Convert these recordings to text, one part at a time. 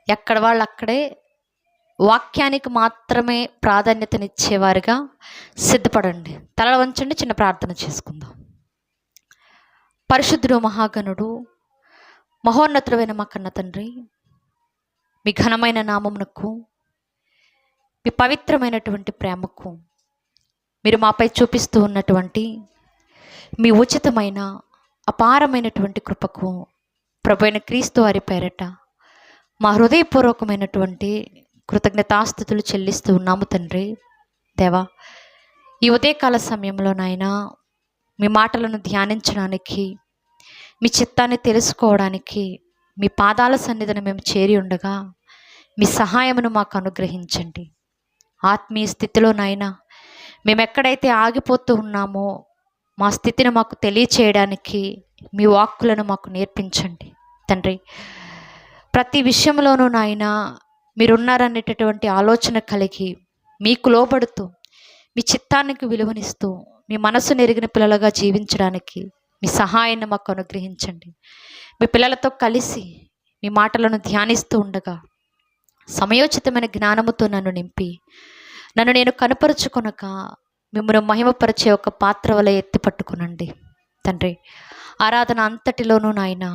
ఎక్కడ వాళ్ళు అక్కడే వాక్యానికి మాత్రమే ప్రాధాన్యతనిచ్చేవారుగా సిద్ధపడండి. తల వంచండి, చిన్న ప్రార్థన చేసుకుందాం. పరిశుద్ధుడు, మహాగణుడు, మహోన్నతుడైన మా కన్న తండ్రి, మీ ఘనమైన నామమునకు, మీ పవిత్రమైనటువంటి ప్రేమకు, మీరు మాపై చూపిస్తూ ఉన్నటువంటి మీ ఉచితమైన అపారమైనటువంటి కృపకు ప్రభువైన క్రీస్తు వారి పేరట మా హృదయపూర్వకమైనటువంటి కృతజ్ఞతాస్తుతులు చెల్లిస్తూ ఉన్నాము తండ్రి. దేవా, ఈ ఉదయకాల సమయంలో నాయన మీ మాటలను ధ్యానించడానికి, మీ చిత్తాన్ని తెలుసుకోవడానికి మీ పాదాల సన్నిధిని మేము చేరి ఉండగా మీ సహాయమును మాకు అనుగ్రహించండి. ఆత్మీయ స్థితిలో నాయన మేము ఎక్కడైతే ఆగిపోతూ ఉన్నామో మా స్థితిని మాకు తెలియచేయడానికి మీ వాక్కులను మాకు నేర్పించండి తండ్రి. ప్రతి విషయంలోనూ నాయన మీరున్నారనేటటువంటి ఆలోచన కలిగి మీకు లోబడుతూ మీ చిత్తానికి విలువనిస్తూ మీ మనసు నెరిగిన పిల్లలుగా జీవించడానికి మీ సహాయాన్ని మాకు అనుగ్రహించండి. మీ పిల్లలతో కలిసి మీ మాటలను ధ్యానిస్తూ ఉండగా సమయోచితమైన జ్ఞానముతో నన్ను నింపి నన్ను నేను కనపరుచుకొనక మిమ్మల్ని మహిమపరిచే ఒక పాత్ర వలె ఎత్తి పట్టుకునండి తండ్రి. ఆరాధన అంతటిలోనూ నాయన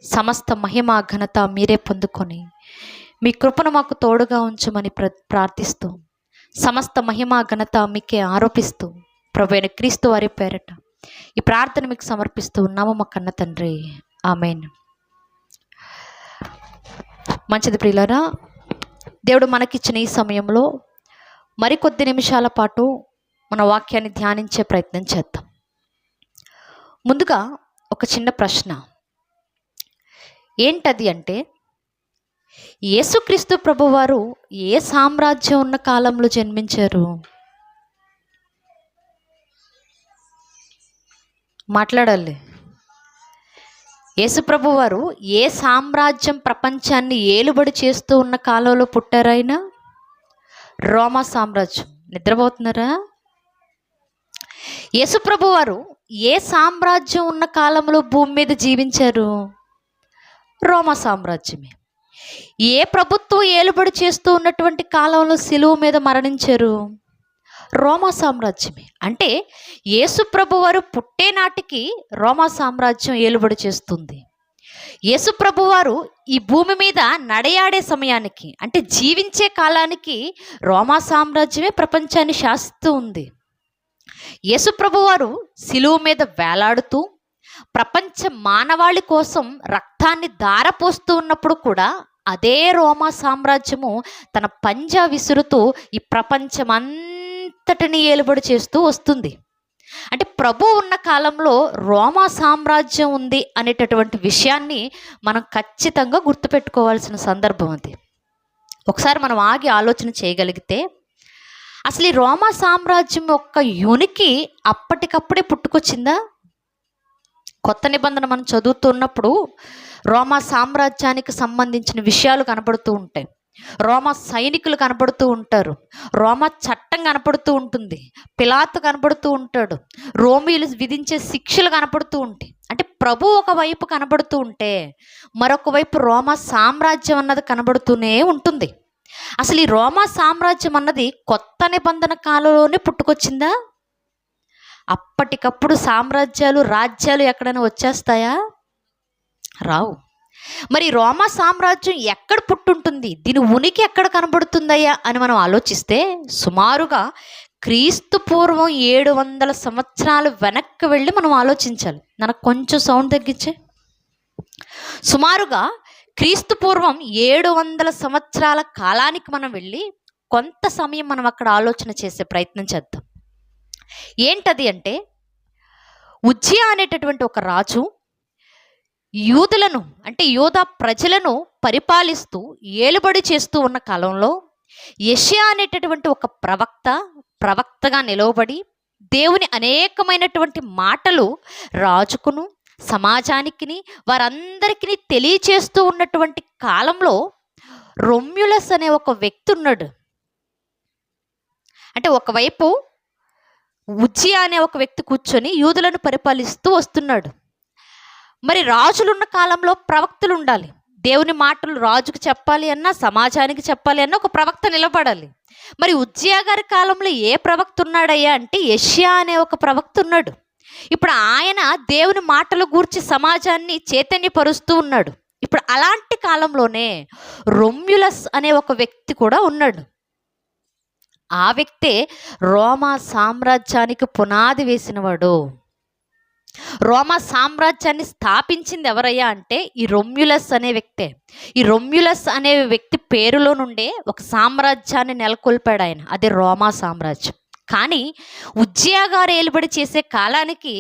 సమస్త మహిమ ఘనత మీరే పొందుకొని మీ కృపను మాకు తోడుగా ఉంచమని ప్రార్థిస్తూ సమస్త మహిమ ఘనత మీకే ఆరోపిస్తూ ప్రభువైన క్రీస్తు వారి పేరట ఈ ప్రార్థన మీకు సమర్పిస్తూ ఉన్నాము మా కన్న తండ్రి. ఆమేన్. మంచిది ప్రియులారా, దేవుడు మనకిచ్చిన ఈ సమయంలో మరికొద్ది నిమిషాల పాటు మన వాక్యాన్ని ధ్యానించే ప్రయత్నం చేద్దాం. ముందుగా ఒక చిన్న ప్రశ్న. ఏంటది అంటే, యేసుక్రీస్తు ప్రభువారు ఏ సామ్రాజ్యం ఉన్న కాలంలో జన్మించారు? మాట్లాడాలి. యేసు ప్రభువారు ఏ సామ్రాజ్యం ప్రపంచాన్ని ఏలుబడి చేస్తూ ఉన్న కాలంలో పుట్టారైనా? రోమా సామ్రాజ్యం. నిద్రపోతున్నారా? యేసు ప్రభువారు ఏ సామ్రాజ్యం ఉన్న కాలంలో భూమి మీద జీవించారు? రోమా సామ్రాజ్యమే. ఏ ప్రభుత్వం ఏలుబడి చేస్తూ ఉన్నటువంటి కాలంలో సిలువ మీద మరణించారు? రోమా సామ్రాజ్యమే. అంటే యేసు ప్రభువారు పుట్టే నాటికి రోమా సామ్రాజ్యం ఏలుబడి చేస్తుంది. యేసు ప్రభువారు ఈ భూమి మీద నడయాడే సమయానికి, అంటే జీవించే కాలానికి రోమా సామ్రాజ్యమే ప్రపంచాన్ని శాసిస్తూ ఉంది. యేసు ప్రభువారు సిలువ మీద వేలాడుతూ ప్రపంచ మానవాళి కోసం రక్తాన్ని ధారపోస్తూ ఉన్నప్పుడు కూడా అదే రోమా సామ్రాజ్యము తన పంజా విసురుతూ ఈ ప్రపంచమంతటిని ఏలుబడి చేస్తూ వస్తుంది. అంటే ప్రభు ఉన్న కాలంలో రోమా సామ్రాజ్యం ఉంది అనేటటువంటి విషయాన్ని మనం ఖచ్చితంగా గుర్తుపెట్టుకోవాల్సిన సందర్భం అది. ఒకసారి మనం ఆగి ఆలోచన చేయగలిగితే అసలు ఈ రోమా సామ్రాజ్యం యొక్క యునికి అప్పటికప్పుడే పుట్టుకొచ్చిందా? కొత్త నిబంధన మనం చదువుతున్నప్పుడు రోమా సామ్రాజ్యానికి సంబంధించిన విషయాలు కనపడుతూ ఉంటాయి. రోమా సైనికులు కనపడుతూ ఉంటారు. రోమా చట్టం కనపడుతూ ఉంటుంది. పిలాతు కనపడుతూ ఉంటాడు. రోమీయులు విధించే శిక్షలు కనపడుతూ ఉంటాయి. అంటే ప్రభు ఒకవైపు కనబడుతూ ఉంటే మరొక వైపు రోమా సామ్రాజ్యం అన్నది కనబడుతూనే ఉంటుంది. అసలు ఈ రోమా సామ్రాజ్యం అన్నది కొత్త నిబంధన కాలంలోనే పుట్టుకొచ్చిందా? అప్పటికప్పుడు సామ్రాజ్యాలు, రాజ్యాలు ఎక్కడైనా వచ్చేస్తాయా? రావు. మరి రోమా సామ్రాజ్యం ఎక్కడ పుట్టుంటుంది, దీని ఉనికి ఎక్కడ కనబడుతుందయ్యా అని మనం ఆలోచిస్తే సుమారుగా క్రీస్తు పూర్వం 700 సంవత్సరాలు వెనక్కి వెళ్ళి మనం ఆలోచించాలి. నాకు కొంచెం సౌండ్ తగ్గించే. సుమారుగా క్రీస్తు పూర్వం 700 సంవత్సరాల కాలానికి మనం వెళ్ళి కొంత సమయం మనం అక్కడ ఆలోచన చేసే ప్రయత్నం చేద్దాం. ఏంటది అంటే, ఉజ్జియా అనేటటువంటి ఒక రాజు యూదులను, అంటే యూదా ప్రజలను పరిపాలిస్తూ ఏలుబడి చేస్తూ ఉన్న కాలంలో యెషయా అనేటటువంటి ఒక ప్రవక్తగా నిలవబడి దేవుని అనేకమైనటువంటి మాటలు రాజుకును సమాజానికి వారందరికీ తెలియచేస్తూ ఉన్నటువంటి కాలంలో రొమ్యులస్ అనే ఒక వ్యక్తి ఉన్నాడు. అంటే ఒకవైపు ఉజ్జియా అనే ఒక వ్యక్తి కూర్చొని యూదులను పరిపాలిస్తూ వస్తున్నాడు. మరి రాజులున్న కాలంలో ప్రవక్తలు ఉండాలి, దేవుని మాటలు రాజుకు చెప్పాలి అన్నా, సమాజానికి చెప్పాలి అన్నా ఒక ప్రవక్త నిలబడాలి. మరి ఉజ్జియా గారి కాలంలో ఏ ప్రవక్త ఉన్నాడయ్యా అంటే యెషయా అనే ఒక ప్రవక్త ఉన్నాడు. ఇప్పుడు ఆయన దేవుని మాటలు గూర్చి సమాజాన్ని చైతన్యపరుస్తూ ఉన్నాడు. ఇప్పుడు అలాంటి కాలంలోనే రొమ్యులస్ అనే ఒక వ్యక్తి కూడా ఉన్నాడు. ఆ వ్యక్తే రోమా సామ్రాజ్యానికి పునాది వేసినవాడు. రోమా సామ్రాజ్యాన్ని స్థాపించింది ఎవరయ్యా అంటే ఈ రొమ్యులస్ అనే వ్యక్తే. ఈ రొమ్యులస్ అనే వ్యక్తి పేరులో నుండే ఒక సామ్రాజ్యాన్ని నెలకొల్పాడు ఆయన, అదే రోమా సామ్రాజ్యం. కానీ ఉజ్జియా గారు ఏలుబడి చేసే కాలానికి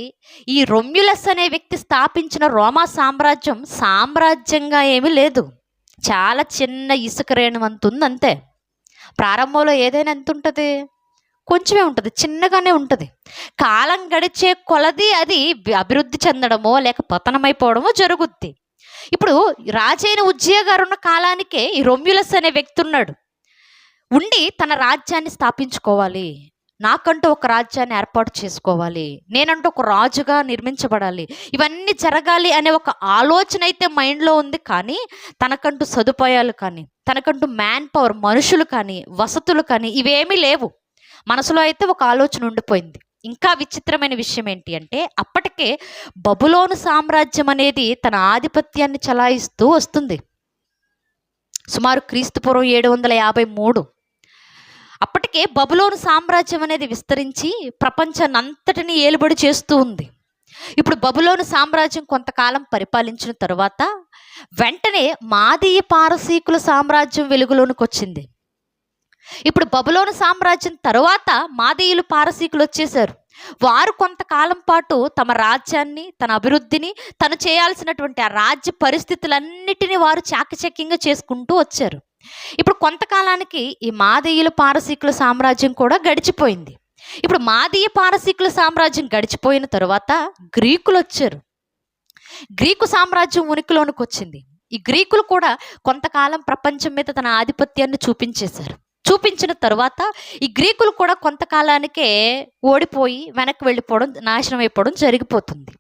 ఈ రొమ్యులస్ అనే వ్యక్తి స్థాపించిన రోమా సామ్రాజ్యం సామ్రాజ్యంగా ఏమీ లేదు, చాలా చిన్న ఇసుక రేణువంత ఉంది అంతే. ప్రారంభంలో ఏదైనా ఎంత ఉంటుంది? కొంచెమే ఉంటుంది, చిన్నగానే ఉంటుంది. కాలం గడిచే కొలది అది అభివృద్ధి చెందడమో లేక పతనమైపోవడమో జరుగుద్ది. ఇప్పుడు రాజైన ఉజ్జియా గారు ఉన్న కాలానికే ఈ రొమ్యులస్ అనే వ్యక్తి ఉన్నాడు. ఉండి తన రాజ్యాన్ని స్థాపించుకోవాలి, నాకంటూ ఒక రాజ్యాన్ని ఏర్పాటు చేసుకోవాలి, నేనంటూ ఒక రాజుగా నిర్మించబడాలి, ఇవన్నీ జరగాలి అనే ఒక ఆలోచన అయితే మైండ్లో ఉంది. కానీ తనకంటూ సదుపాయాలు కానీ, తనకంటూ మ్యాన్ పవర్, మనుషులు కానీ, వసతులు కానీ ఇవేమీ లేవు. మనసులో అయితే ఒక ఆలోచన ఉండిపోయింది. ఇంకా విచిత్రమైన విషయం ఏంటి అంటే అప్పటికే బబులోను సామ్రాజ్యం అనేది తన ఆధిపత్యాన్ని చలాయిస్తూ వస్తుంది. సుమారు క్రీస్తుపూర్వం 753 అప్పటికే బబులోను సామ్రాజ్యం అనేది విస్తరించి ప్రపంచాన్నంతటిని ఏలుబడి చేస్తూ ఉంది. ఇప్పుడు బబులోను సామ్రాజ్యం కొంతకాలం పరిపాలించిన తరువాత వెంటనే మాదీయ పారసీకుల సామ్రాజ్యం వెలుగులోనికి వచ్చింది. ఇప్పుడు బబులోను సామ్రాజ్యం తరువాత మాదీయులు పారసీకులు వచ్చేసారు. వారు కొంతకాలం పాటు తమ రాజ్యాన్ని, తన అభివృద్ధిని, తను చేయాల్సినటువంటి ఆ రాజ్య పరిస్థితులన్నిటినీ వారు చాకచక్యంగా చేసుకుంటూ వచ్చారు. ఇప్పుడు కొంతకాలానికి ఈ మాదీయుల పారసీకుల సామ్రాజ్యం కూడా గడిచిపోయింది. ఇప్పుడు మాదీయ పారసీకుల సామ్రాజ్యం గడిచిపోయిన తరువాత గ్రీకులు వచ్చారు. గ్రీకు సామ్రాజ్యం ఉనికిలోనికి వచ్చింది. ఈ గ్రీకులు కూడా కొంతకాలం ప్రపంచం మీద తన ఆధిపత్యాన్ని చూపించిన తరువాత ఈ గ్రీకులు కూడా కొంతకాలానికే ఓడిపోయి వెనక్కి వెళ్ళిపోవడం, నాశనం అయిపోవడం జరిగిపోతుంది.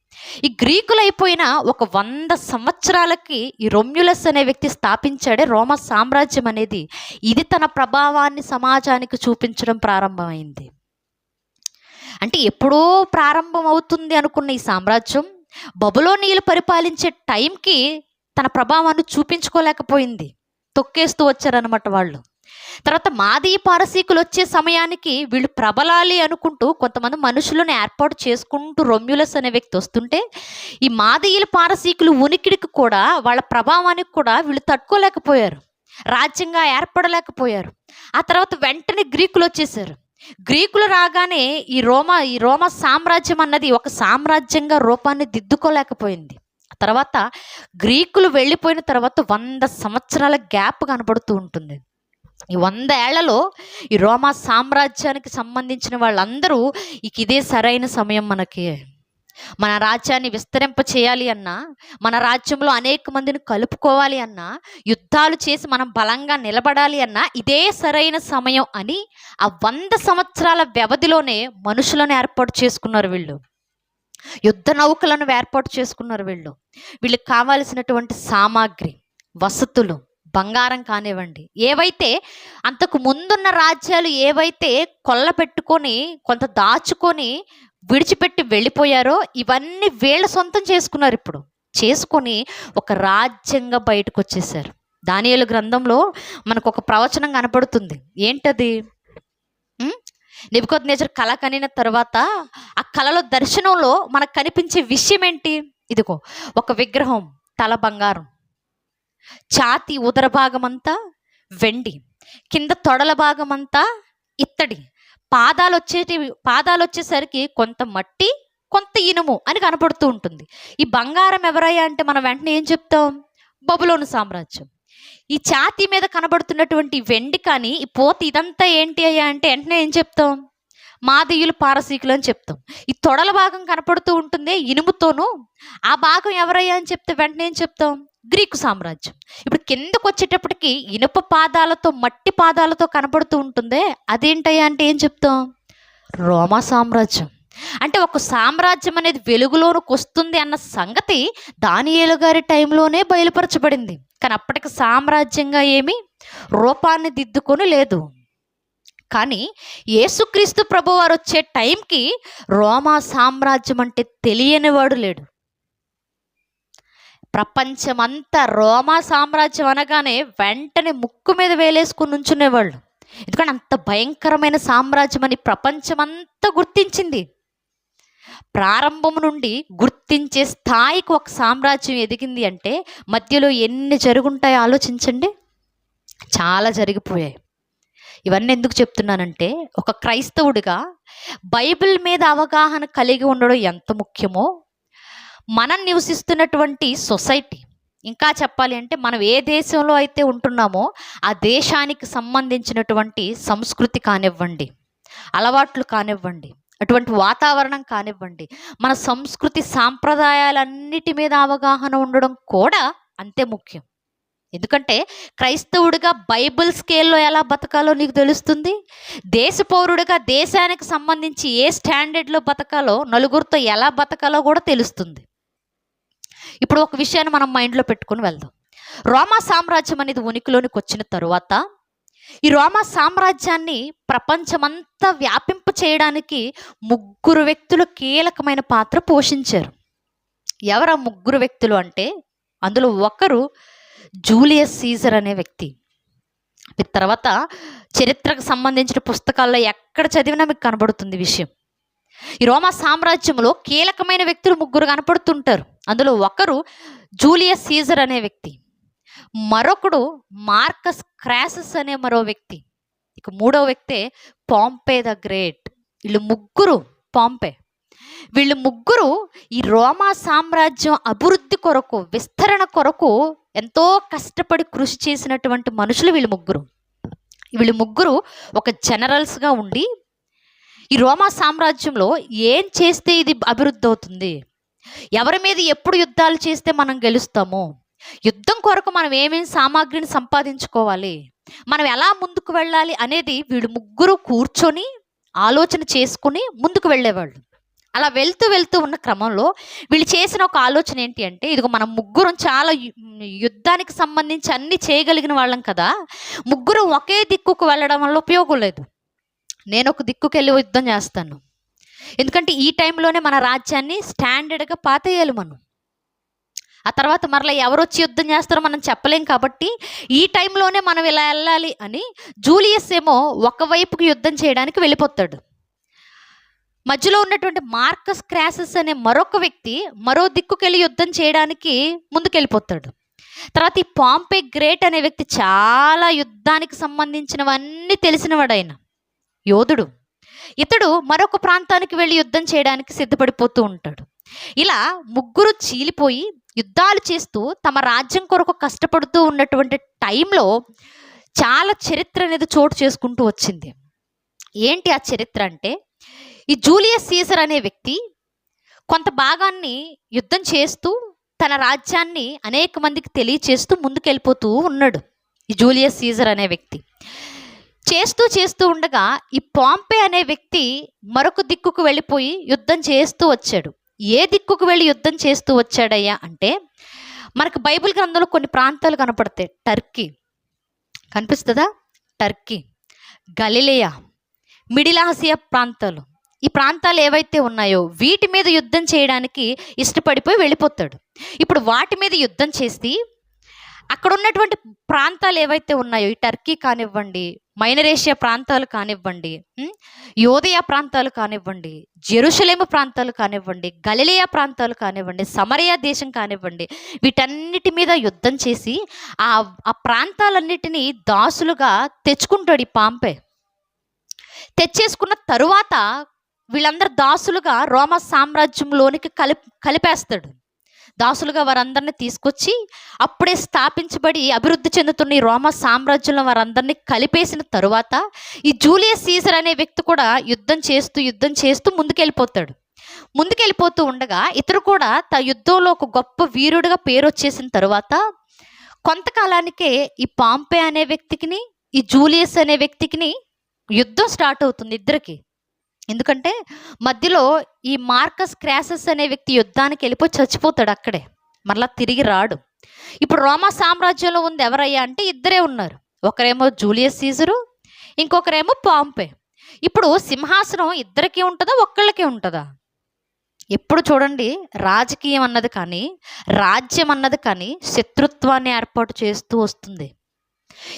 ఈ గ్రీకులు అయిపోయిన ఒక 100 సంవత్సరాలకి ఈ రొమ్యులస్ అనే వ్యక్తి స్థాపించాడే రోమా సామ్రాజ్యం అనేది. ఇది తన ప్రభావాన్ని సమాజానికి చూపించడం ప్రారంభమైంది. అంటే ఎప్పుడో ప్రారంభం అవుతుంది అనుకున్న ఈ సామ్రాజ్యం బబులోనీయులు పరిపాలించే టైంకి తన ప్రభావాన్ని చూపించుకోలేకపోయింది, తొక్కేస్తూ వచ్చారనమాట వాళ్ళు. తర్వాత మాదీయ పారసీకులు వచ్చే సమయానికి వీళ్ళు ప్రబలాలి అనుకుంటూ కొంతమంది మనుషులను ఏర్పాటు చేసుకుంటూ రొమ్యులస్ అనే వ్యక్తి వస్తుంటే ఈ మాదీయుల పారసీకులు ఉనికిడికి కూడా, వాళ్ళ ప్రభావానికి కూడా వీళ్ళు తట్టుకోలేకపోయారు, రాజ్యంగా ఏర్పడలేకపోయారు. ఆ తర్వాత వెంటనే గ్రీకులు వచ్చేసారు. గ్రీకులు రాగానే ఈ రోమా సామ్రాజ్యం అన్నది ఒక సామ్రాజ్యంగా రూపాన్ని దిద్దుకోలేకపోయింది. తర్వాత గ్రీకులు వెళ్ళిపోయిన తర్వాత 100 సంవత్సరాల గ్యాప్ కనబడుతూ ఉంటుంది. ఈ 100 ఏళ్లలో ఈ రోమా సామ్రాజ్యానికి సంబంధించిన వాళ్ళందరూ ఇదే సరైన సమయం, మన రాజ్యాన్ని విస్తరింప చేయాలి అన్నా, మన రాజ్యంలో అనేక మందిని కలుపుకోవాలి అన్నా, యుద్ధాలు చేసి మనం బలంగా నిలబడాలి అన్నా ఇదే సరైన సమయం అని ఆ 100 సంవత్సరాల వ్యవధిలోనే మనుషులను ఏర్పాటు చేసుకున్నారు వీళ్ళు. యుద్ధ నౌకలను ఏర్పాటు చేసుకున్నారు వీళ్ళు. వీళ్ళకి కావాల్సినటువంటి సామాగ్రి, వసతులు, బంగారం కానివ్వండి, ఏవైతే అంతకు ముందున్న రాజ్యాలు ఏవైతే కొల్ల పెట్టుకొని కొంత దాచుకొని విడిచిపెట్టి వెళ్ళిపోయారో ఇవన్నీ వీళ్ళ సొంతం చేసుకున్నారు. ఇప్పుడు చేసుకొని ఒక రాజ్యంగా బయటకు వచ్చేసారు. దానియేలు గ్రంథంలో మనకు ఒక ప్రవచనం కనపడుతుంది. ఏంటది? నెబుకద్నెజరు కళ కనిన తర్వాత ఆ కళలో దర్శనంలో మనకు కనిపించే విషయం ఏంటి? ఇదిగో ఒక విగ్రహం, తల బంగారం, ఛాతీ ఉదర భాగమంతా వెండి, కింద తొడల భాగమంతా ఇత్తడి, పాదాలు వచ్చేసరికి కొంత మట్టి కొంత ఇనుము అని కనపడుతూ ఉంటుంది. ఈ బంగారం ఎవరయ్యా అంటే మనం వెంటనే ఏం చెప్తాం? బబులోను సామ్రాజ్యం. ఈ ఛాతీ మీద కనబడుతున్నటువంటి వెండి కానీ ఈ పోత ఇదంతా ఏంటి అయ్యా అంటే వెంటనే ఏం చెప్తాం? మాదీయులు పారసీకులు అని చెప్తాం. ఈ తొడల భాగం కనపడుతూ ఉంటుంది ఇనుముతోనూ, ఆ భాగం ఎవరయ్యా అని చెప్తే వెంటనే ఏం చెప్తాం? గ్రీకు సామ్రాజ్యం. ఇప్పుడు కిందకు వచ్చేటప్పటికి ఇనుప పాదాలతో, మట్టి పాదాలతో కనబడుతూ ఉంటుందే, అదేంటయ్యా అంటే ఏం చెప్తాం? రోమా సామ్రాజ్యం. అంటే ఒక సామ్రాజ్యం అనేది వెలుగులోనికి వస్తుంది అన్న సంగతి దానియేలు గారి టైంలోనే బయలుపరచబడింది. కానీ అప్పటికి సామ్రాజ్యంగా ఏమీ రూపాన్ని దిద్దుకొని లేదు. కానీ యేసుక్రీస్తు ప్రభువారు వచ్చే టైంకి రోమా సామ్రాజ్యం అంటే తెలియనివాడు లేడు. ప్రపంచమంతా రోమా సామ్రాజ్యం అనగానే వెంటనే ముక్కు మీద వేలేసుకుని నుంచునేవాళ్ళు. ఎందుకంటే అంత భయంకరమైన సామ్రాజ్యం అని ప్రపంచమంతా గుర్తించింది. ప్రారంభం నుండి గుర్తించే స్థాయికి ఒక సామ్రాజ్యం ఎదిగింది అంటే మధ్యలో ఎన్ని జరుగుంటాయో ఆలోచించండి. చాలా జరిగిపోయాయి. ఇవన్నీ ఎందుకు చెప్తున్నానంటే, ఒక క్రైస్తవుడిగా బైబిల్ మీద అవగాహన కలిగి ఉండడం ఎంత ముఖ్యమో, మనం నివసిస్తున్నటువంటి సొసైటీ, ఇంకా చెప్పాలి అంటే మనం ఏ దేశంలో అయితే ఉంటున్నామో ఆ దేశానికి సంబంధించినటువంటి సంస్కృతి కానివ్వండి, అలవాట్లు కానివ్వండి, అటువంటి వాతావరణం కానివ్వండి, మన సంస్కృతి సాంప్రదాయాలన్నిటి మీద అవగాహన ఉండడం కూడా అంతే ముఖ్యం. ఎందుకంటే క్రైస్తవుడిగా బైబిల్ స్కేల్లో ఎలా బతకాలో నీకు తెలుస్తుంది. దేశ పౌరుడిగా దేశానికి సంబంధించి ఏ స్టాండర్డ్లో బతకాలో, నలుగురితో ఎలా బతకాలో కూడా తెలుస్తుంది. ఇప్పుడు ఒక విషయాన్ని మనం మైండ్లో పెట్టుకుని వెళ్దాం. రోమా సామ్రాజ్యం అనేది ఉనికిలోనికి వచ్చిన తరువాత ఈ రోమా సామ్రాజ్యాన్ని ప్రపంచమంతా వ్యాపింప చేయడానికి 3 వ్యక్తులు కీలకమైన పాత్ర పోషించారు. ఎవరు ఆ 3 వ్యక్తులు అంటే, అందులో ఒకరు జూలియస్ సీజర్ అనే వ్యక్తి. తర్వాత చరిత్రకు సంబంధించిన పుస్తకాల్లో ఎక్కడ చదివినా మీకు కనబడుతుంది విషయం. ఈ రోమా సామ్రాజ్యంలో కీలకమైన వ్యక్తులు 3 కనపడుతుంటారు. అందులో ఒకరు జూలియస్ సీజర్ అనే వ్యక్తి, మరొకడు మార్కస్ క్రాసస్ అనే మరో వ్యక్తి, ఇక 3వ వ్యక్తే పాంపే ద గ్రేట్. వీళ్ళు ముగ్గురు ఈ రోమా సామ్రాజ్యం అభివృద్ధి కొరకు, విస్తరణ కొరకు ఎంతో కష్టపడి కృషి చేసినటువంటి మనుషులు వీళ్ళు ముగ్గురు ఒక జనరల్స్గా ఉండి ఈ రోమా సామ్రాజ్యంలో ఏం చేస్తే ఇది అభివృద్ధి అవుతుంది, ఎవరి మీద ఎప్పుడు యుద్ధాలు చేస్తే మనం గెలుస్తాము, యుద్ధం కొరకు మనం ఏమేమి సామాగ్రిని సంపాదించుకోవాలి, మనం ఎలా ముందుకు వెళ్ళాలి అనేది వీళ్ళు ముగ్గురు కూర్చొని ఆలోచన చేసుకుని ముందుకు వెళ్ళేవాళ్ళు. అలా వెళ్తూ ఉన్న క్రమంలో వీళ్ళు చేసిన ఒక ఆలోచన ఏంటి అంటే, ఇదిగో మనం ముగ్గురం చాలా యుద్ధానికి సంబంధించి అన్ని చేయగలిగిన వాళ్ళం కదా, ముగ్గురం ఒకే దిక్కుకు వెళ్ళడం వల్ల ఉపయోగం లేదు. నేను ఒక దిక్కుకు వెళ్ళి యుద్ధం చేస్తాను, ఎందుకంటే ఈ టైంలోనే మన రాజ్యాన్ని స్టాండర్డ్గా పాతేయాలి మనం. ఆ తర్వాత మరలా ఎవరు వచ్చి యుద్ధం చేస్తారో మనం చెప్పలేం, కాబట్టి ఈ టైంలోనే మనం ఇలా వెళ్ళాలి అని జూలియస్ ఏమో ఒకవైపుకి యుద్ధం చేయడానికి వెళ్ళిపోతాడు. మధ్యలో ఉన్నటువంటి మార్కస్ క్రాసస్ అనే మరొక వ్యక్తి మరో దిక్కుకెళ్ళి యుద్ధం చేయడానికి ముందుకెళ్ళిపోతాడు. తర్వాత ఈ పాంపే గ్రేట్ అనే వ్యక్తి చాలా యుద్ధానికి సంబంధించినవన్నీ తెలిసినవాడు, ఆయన యోధుడు. ఇతడు మరొక ప్రాంతానికి వెళ్ళి యుద్ధం చేయడానికి సిద్ధపడిపోతూ ఉంటాడు. ఇలా ముగ్గురు చీలిపోయి యుద్ధాలు చేస్తూ తమ రాజ్యం కొరకు కష్టపడుతూ ఉన్నటువంటి టైంలో చాలా చరిత్ర అనేది చోటు చేసుకుంటూ వచ్చింది. ఏంటి ఆ చరిత్ర అంటే, ఈ జూలియస్ సీజర్ అనే వ్యక్తి కొంత భాగాన్ని యుద్ధం చేస్తూ తన రాజ్యాన్ని అనేక మందికి తెలియచేస్తూ ముందుకెళ్ళిపోతూ ఉన్నాడు. ఈ జూలియస్ సీజర్ అనే వ్యక్తి చేస్తూ ఉండగా ఈ పాంపే అనే వ్యక్తి మరొక దిక్కుకు వెళ్ళిపోయి యుద్ధం చేస్తూ వచ్చాడు. ఏ దిక్కుకు వెళ్ళి యుద్ధం చేస్తూ వచ్చాడయ్యా అంటే, మనకు బైబిల్ గ్రంథంలో కొన్ని ప్రాంతాలు కనపడతాయి. టర్కీ కనిపిస్తుందా, టర్కీ, గలిలయ, మిడిల్ ఆసియా ప్రాంతాలు. ఈ ప్రాంతాలు ఏవైతే ఉన్నాయో వీటి మీద యుద్ధం చేయడానికి ఇష్టపడిపోయి వెళ్ళిపోతాడు. ఇప్పుడు వాటి మీద యుద్ధం చేసి అక్కడ ఉన్నటువంటి ప్రాంతాలు ఏవైతే ఉన్నాయో, ఈ టర్కీ కానివ్వండి, మైనర్ ఏషియా ప్రాంతాలు కానివ్వండి, యోదయ ప్రాంతాలు కానివ్వండి, జెరూషలేము ప్రాంతాలు కానివ్వండి, గలిలయ ప్రాంతాలు కానివ్వండి, సమరయ దేశం కానివ్వండి, వీటన్నిటి మీద యుద్ధం చేసి ఆ ప్రాంతాలన్నిటినీ దాసులుగా తెచ్చుకుంటాడు ఈ పాంపే. తెచ్చేసుకున్న తరువాత వీళ్ళందరూ దాసులుగా రోమా సామ్రాజ్యంలోనికి కలిపేస్తాడు. దాసులుగా వారందరినీ తీసుకొచ్చి అప్పుడే స్థాపించబడి అభివృద్ధి చెందుతున్న ఈ రోమా సామ్రాజ్యంలో వారందరినీ కలిపేసిన తరువాత ఈ జూలియస్ సీజర్ అనే వ్యక్తి కూడా యుద్ధం చేస్తూ ముందుకెళ్ళిపోతూ ఉండగా ఇతరు కూడా యుద్ధంలో ఒక గొప్ప వీరుడిగా పేరు వచ్చేసిన తరువాత కొంతకాలానికే ఈ పాంపే అనే వ్యక్తికిని ఈ జూలియస్ అనే వ్యక్తికిని యుద్ధం స్టార్ట్ అవుతుంది ఇద్దరికి. ఎందుకంటే మధ్యలో ఈ మార్కస్ క్రాసస్ అనే వ్యక్తి యుద్ధానికి వెళ్ళిపోయి చచ్చిపోతాడు, అక్కడే మరలా తిరిగి రాడు. ఇప్పుడు రోమా సామ్రాజ్యంలో ఉంది ఎవరయ్యా అంటే ఇద్దరే ఉన్నారు. ఒకరేమో జూలియస్ సీజరు, ఇంకొకరేమో పాంపే. ఇప్పుడు సింహాసనం ఇద్దరికీ ఉంటుందా, ఒక్కళ్ళకే ఉంటుందా? ఎప్పుడు చూడండి, రాజకీయం అన్నది కానీ, రాజ్యం అన్నది కానీ శత్రుత్వాన్ని ఏర్పాటు చేస్తూ వస్తుంది.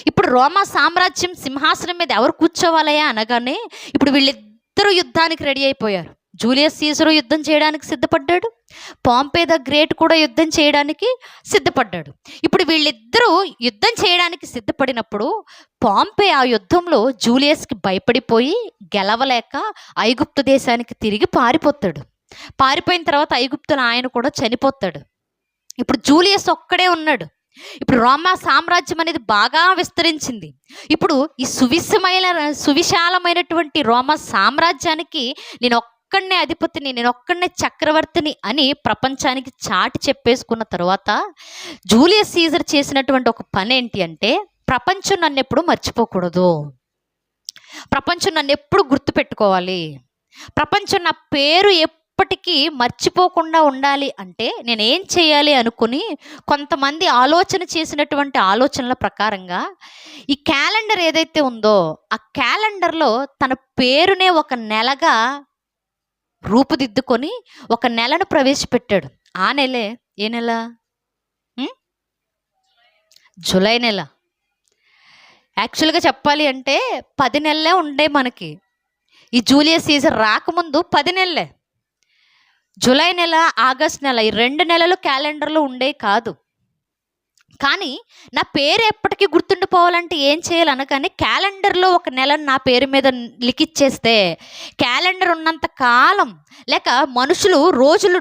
ఇప్పుడు రోమా సామ్రాజ్యం సింహాసనం మీద ఎవరు కూర్చోవాలయా అనగానే ఇప్పుడు వీళ్ళిద్దరూ యుద్ధానికి రెడీ అయిపోయారు. జూలియస్ సీజరు యుద్ధం చేయడానికి సిద్ధపడ్డాడు, పాంపే ద గ్రేట్ కూడా యుద్ధం చేయడానికి సిద్ధపడ్డాడు. ఇప్పుడు వీళ్ళిద్దరూ యుద్ధం చేయడానికి సిద్ధపడినప్పుడు పాంపే ఆ యుద్ధంలో జూలియస్కి భయపడిపోయి గెలవలేక ఐగుప్తు దేశానికి తిరిగి పారిపోతాడు. పారిపోయిన తర్వాత ఐగుప్తులో ఆయన కూడా చనిపోతాడు. ఇప్పుడు జూలియస్ ఒక్కడే ఉన్నాడు. ఇప్పుడు రోమా సామ్రాజ్యం అనేది బాగా విస్తరించింది. ఇప్పుడు ఈ సువిశాలమైనటువంటి రోమా సామ్రాజ్యానికి నేను ఒక్కడనే అధిపతిని, నేను ఒక్కడనే చక్రవర్తిని అని ప్రపంచానికి చాటి చెప్పేసుకున్న తర్వాత జూలియస్ సీజర్ చేసినటువంటి ఒక పని ఏంటి అంటే, ప్రపంచం నన్ను ఎప్పుడు మర్చిపోకూడదు, ప్రపంచం నన్ను ఎప్పుడు గుర్తుపెట్టుకోవాలి, ప్రపంచం నా పేరు ఎప్పటికీ మర్చిపోకుండా ఉండాలి అంటే నేనేం చేయాలి అనుకుని కొంతమంది ఆలోచన చేసినటువంటి ఆలోచనల ప్రకారంగా ఈ క్యాలెండర్ ఏదైతే ఉందో ఆ క్యాలెండర్లో తన పేరునే ఒక నెలగా రూపుదిద్దుకొని ఒక నెలను ప్రవేశపెట్టాడు. ఆ నెలే ఏ నెల? జూలై నెల. యాక్చువల్గా చెప్పాలి అంటే 10 నెలలే ఉండే మనకి. ఈ జూలియస్ సీజర్ రాకముందు 10 నెలలే. జూలై నెల, ఆగస్ట్ నెల, ఈ 2 నెలలు క్యాలెండర్లో ఉండే కాదు. కానీ నా పేరు ఎప్పటికీ గుర్తుండిపోవాలంటే ఏం చేయాలనగానే క్యాలెండర్లో ఒక నెలను నా పేరు మీద లిఖిచ్చేస్తే క్యాలెండర్ ఉన్నంత కాలం లేక మనుషులు రోజులు